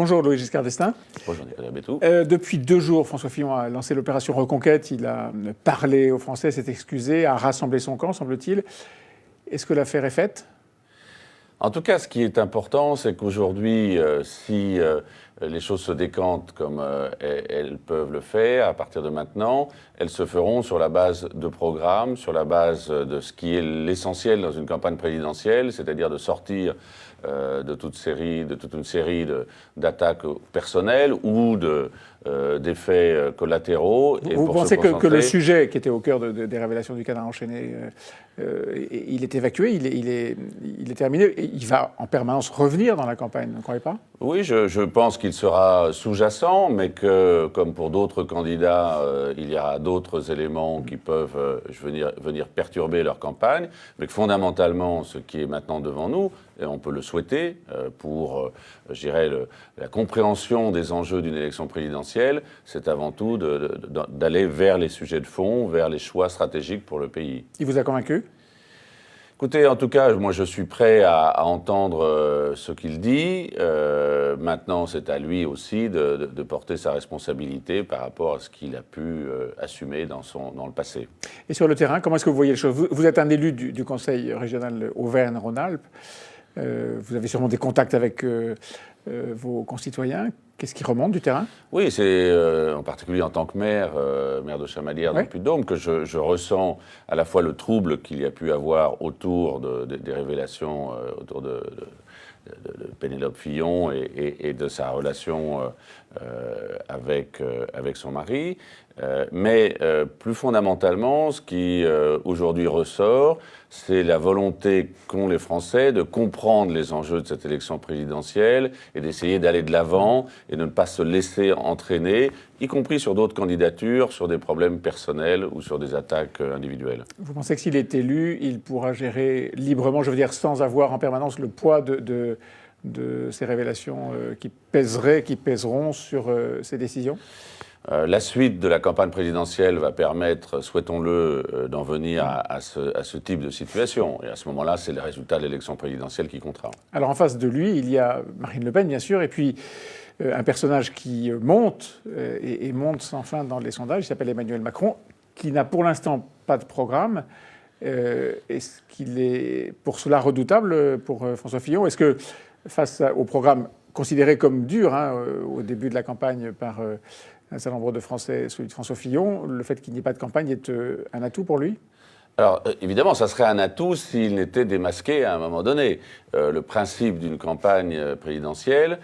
Bonjour Louis Giscard d'Estaing. Bonjour Nicolas Bétou. Depuis 2 jours, François Fillon a lancé l'opération Reconquête. Il a parlé aux Français, s'est excusé, a rassemblé son camp, semble-t-il. Est-ce que l'affaire est faite ? En tout cas, ce qui est important, c'est qu'aujourd'hui, si les choses se décantent comme elles peuvent le faire à partir de maintenant, elles se feront sur la base de programmes, sur la base de ce qui est l'essentiel dans une campagne présidentielle, c'est-à-dire de sortir de toute une série d'attaques personnelles ou d'effets collatéraux. Vous pensez que le sujet qui était au cœur des révélations du canard enchaîné, il est évacué, il est terminé, et il va en permanence revenir dans la campagne, vous ne croyez pas ? Oui, je pense qu'il sera sous-jacent, mais que, comme pour d'autres candidats, il y aura d'autres éléments qui peuvent venir perturber leur campagne, mais que fondamentalement, ce qui est maintenant devant nous, et on peut le souhaiter pour, je dirais, la compréhension des enjeux d'une élection présidentielle, c'est avant tout d'aller vers les sujets de fond, vers les choix stratégiques pour le pays. Il vous a convaincu ? Écoutez, en tout cas, moi je suis prêt à entendre ce qu'il dit. Maintenant, c'est à lui aussi de porter sa responsabilité par rapport à ce qu'il a pu assumer dans le passé. Et sur le terrain, comment est-ce que vous voyez les choses ? Vous êtes un élu du Conseil régional Auvergne-Rhône-Alpes. Vous avez sûrement des contacts avec vos concitoyens. Qu'est-ce qui remonte du terrain ? Oui, c'est en particulier en tant que maire de Chamalières dans le Puy-de-Dôme, que je ressens à la fois le trouble qu'il y a pu avoir autour des révélations autour de Pénélope Fillon et de sa relation avec son mari. Mais plus fondamentalement, ce qui aujourd'hui ressort, c'est la volonté qu'ont les Français de comprendre les enjeux de cette élection présidentielle et d'essayer d'aller de l'avant et de ne pas se laisser entraîner, y compris sur d'autres candidatures, sur des problèmes personnels ou sur des attaques individuelles. Vous pensez que s'il est élu, il pourra gérer librement, je veux dire sans avoir en permanence le poids de ces révélations qui pèseront sur ses décisions ? La suite de la campagne présidentielle va permettre, souhaitons-le, d'en venir à ce type de situation. Et à ce moment-là, c'est le résultat de l'élection présidentielle qui comptera. Alors en face de lui, il y a Marine Le Pen, bien sûr, et puis un personnage qui monte, et monte sans fin dans les sondages, il s'appelle Emmanuel Macron, qui n'a pour l'instant pas de programme. Est-ce qu'il est pour cela redoutable pour François Fillon ? Est-ce que, face au programme considéré comme dur au début de la campagne par un certain nombre de Français, celui de François Fillon, le fait qu'il n'y ait pas de campagne est un atout pour lui ? Alors, évidemment, ça serait un atout s'il n'était démasqué à un moment donné. Le principe d'une campagne présidentielle,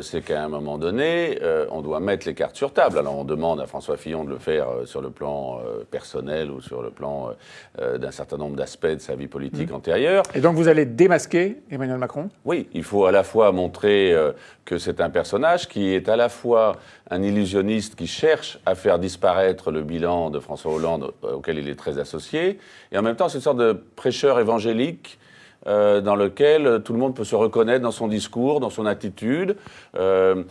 c'est qu'à un moment donné, on doit mettre les cartes sur table. Alors, on demande à François Fillon de le faire sur le plan personnel ou sur le plan d'un certain nombre d'aspects de sa vie politique antérieure. Et donc, vous allez démasquer Emmanuel Macron ? Oui, il faut à la fois montrer que c'est un personnage qui est à la fois un illusionniste qui cherche à faire disparaître le bilan de François Hollande, auquel il est très associé, et en même temps, c'est une sorte de prêcheur évangélique dans lequel tout le monde peut se reconnaître dans son discours, dans son attitude. Je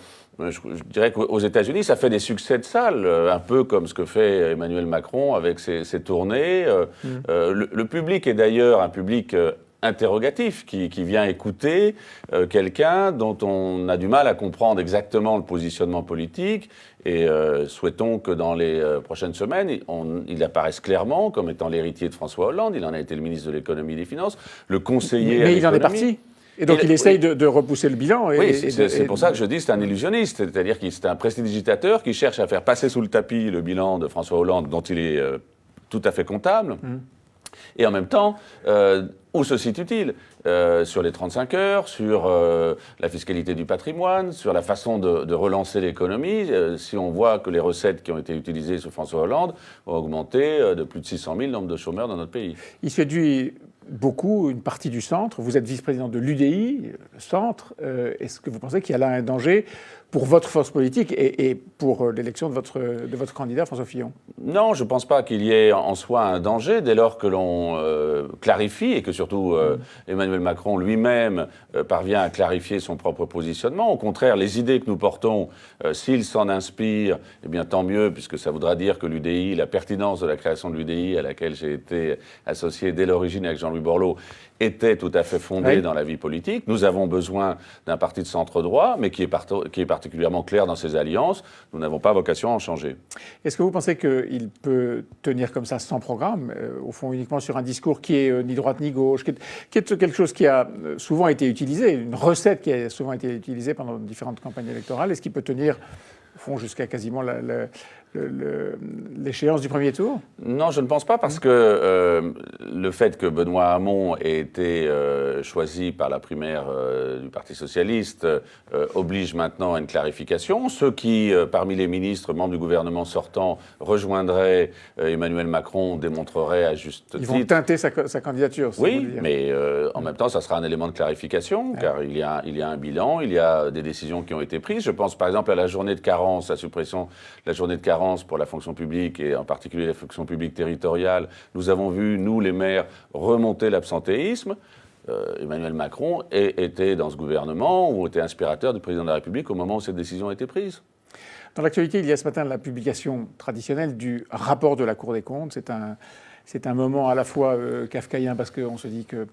dirais qu'aux États-Unis, ça fait des succès de salle, un peu comme ce que fait Emmanuel Macron avec ses tournées. Le public est d'ailleurs un public interrogatif qui vient écouter quelqu'un dont on a du mal à comprendre exactement le positionnement politique. Et souhaitons que dans les prochaines semaines, il apparaisse clairement comme étant l'héritier de François Hollande. Il en a été le ministre de l'économie et des finances, le conseiller à l'économie. Mais il en est parti. Et donc il essaye de repousser le bilan. Oui, c'est pour ça que je dis que c'est un illusionniste. C'est-à-dire que c'est un prestidigitateur qui cherche à faire passer sous le tapis le bilan de François Hollande, dont il est tout à fait comptable. Et en même temps, où se situe-t-il ? Sur les 35 heures, sur la fiscalité du patrimoine, sur la façon de relancer l'économie. Si on voit que les recettes qui ont été utilisées sous François Hollande ont augmenté de plus de 600 000 le nombre de chômeurs dans notre pays. Il séduit beaucoup une partie du centre. Vous êtes vice-président de l'UDI, le centre. Est-ce que vous pensez qu'il y a là un danger pour votre force politique et pour l'élection de votre candidat, François Fillon? Non, je ne pense pas qu'il y ait en soi un danger dès lors que l'on clarifie et que surtout Emmanuel Macron lui-même parvient à clarifier son propre positionnement. Au contraire, les idées que nous portons, s'il s'en inspire, eh bien tant mieux, puisque ça voudra dire que l'UDI, la pertinence de la création de l'UDI, à laquelle j'ai été associé dès l'origine avec Jean-Louis Borloo, était tout à fait fondée dans la vie politique. Nous avons besoin d'un parti de centre-droit, mais qui est particulièrement clair dans ses alliances. Nous n'avons pas vocation à en changer. Est-ce que vous pensez qu'il peut tenir comme ça sans programme, au fond uniquement sur un discours qui est ni droite ni gauche, qui est quelque chose qui a souvent été utilisé, une recette qui a souvent été utilisée pendant différentes campagnes électorales? Est-ce qu'il peut tenir, au fond, jusqu'à quasiment l'échéance du premier tour? Non, je ne pense pas, parce que le fait que Benoît Hamon ait été choisi par la primaire du Parti socialiste oblige maintenant à une clarification. Ceux qui, parmi les ministres, membres du gouvernement sortant, rejoindraient Emmanuel Macron démontreraient à juste titre... Ils vont teinter sa candidature, oui, mais en même temps, ça sera un élément de clarification, car il y a un bilan, il y a des décisions qui ont été prises. Je pense par exemple à la journée de carence, la suppression de la journée de carence pour la fonction publique et en particulier la fonction publique territoriale. Nous avons vu, nous les maires, remonter l'absentéisme. Emmanuel Macron était dans ce gouvernement ou était inspirateur du président de la République au moment où cette décision a été prise. Dans l'actualité, il y a ce matin la publication traditionnelle du rapport de la Cour des comptes. C'est un moment à la fois kafkaïen parce qu'on se dit que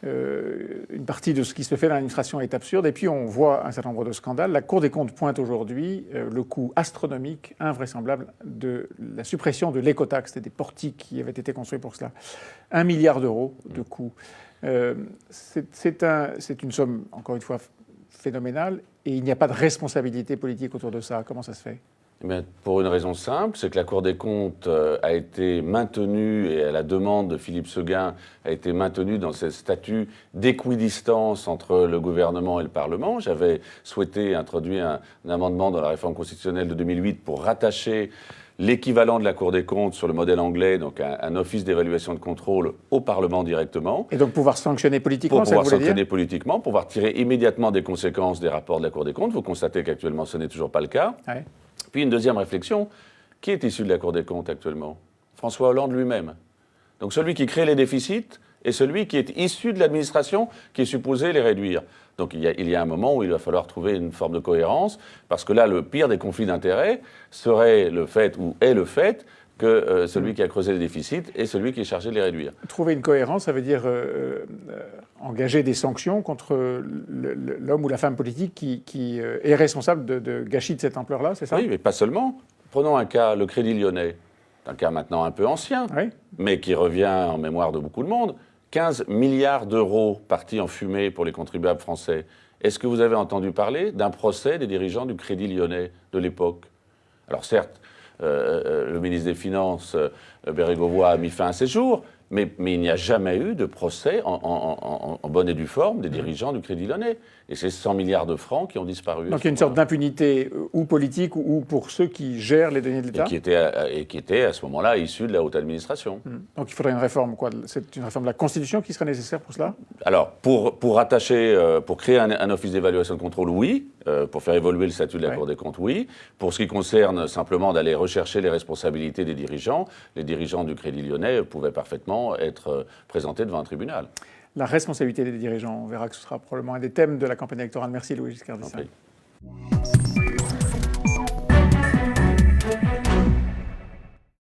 une partie de ce qui se fait dans l'administration est absurde, et puis on voit un certain nombre de scandales. La Cour des comptes pointe aujourd'hui le coût astronomique, invraisemblable, de la suppression de l'écotaxe. C'était des portiques qui avaient été construits pour cela. 1 milliard d'euros de coût. C'est une somme, encore une fois, phénoménale, et il n'y a pas de responsabilité politique autour de ça. Comment ça se fait ? Mais pour une raison simple, c'est que la Cour des comptes a été maintenue, et à la demande de Philippe Séguin, a été maintenue dans ce statut d'équidistance entre le gouvernement et le Parlement. J'avais souhaité introduire un amendement dans la réforme constitutionnelle de 2008 pour rattacher l'équivalent de la Cour des comptes sur le modèle anglais, donc un office d'évaluation de contrôle au Parlement directement. Et donc pouvoir sanctionner politiquement, ça pouvoir sanctionner politiquement, pouvoir tirer immédiatement des conséquences des rapports de la Cour des comptes. Vous constatez qu'actuellement ce n'est toujours pas le cas. Ouais. Puis une deuxième réflexion, qui est issu de la Cour des comptes actuellement ? François Hollande lui-même. Donc celui qui crée les déficits et celui qui est issu de l'administration qui est supposé les réduire. Donc il y a un moment où il va falloir trouver une forme de cohérence, parce que là, le pire des conflits d'intérêts serait le fait, ou est le fait, que celui qui a creusé les déficits est celui qui est chargé de les réduire. Trouver une cohérence, ça veut dire engager des sanctions contre l'homme ou la femme politique qui est responsable de gâchis de cette ampleur-là, c'est ça ? Oui, mais pas seulement. Prenons un cas, le Crédit Lyonnais. C'est un cas maintenant un peu ancien, oui, mais qui revient en mémoire de beaucoup de monde. 15 milliards d'euros partis en fumée pour les contribuables français. Est-ce que vous avez entendu parler d'un procès des dirigeants du Crédit Lyonnais de l'époque ? Alors certes, le ministre des Finances, Bérégovoy, a mis fin à ses jours, mais il n'y a jamais eu de procès en bonne et due forme des dirigeants du Crédit Lyonnais. Et c'est 100 milliards de francs qui ont disparu. Donc il y a une sorte d'impunité ou politique ou pour ceux qui gèrent les deniers de l'État ? Et qui étaient à ce moment-là issus de la haute administration. Donc il faudrait une réforme, quoi ? C'est une réforme de la Constitution qui serait nécessaire pour cela ? Alors, pour créer un office d'évaluation de contrôle, oui. Pour faire évoluer le statut de la Cour des comptes, oui. Pour ce qui concerne simplement d'aller rechercher les responsabilités des dirigeants, les dirigeants du Crédit Lyonnais pouvaient parfaitement être présentés devant un tribunal. La responsabilité des dirigeants, on verra que ce sera probablement un des thèmes de la campagne électorale. Merci Louis Giscard d'Estaing.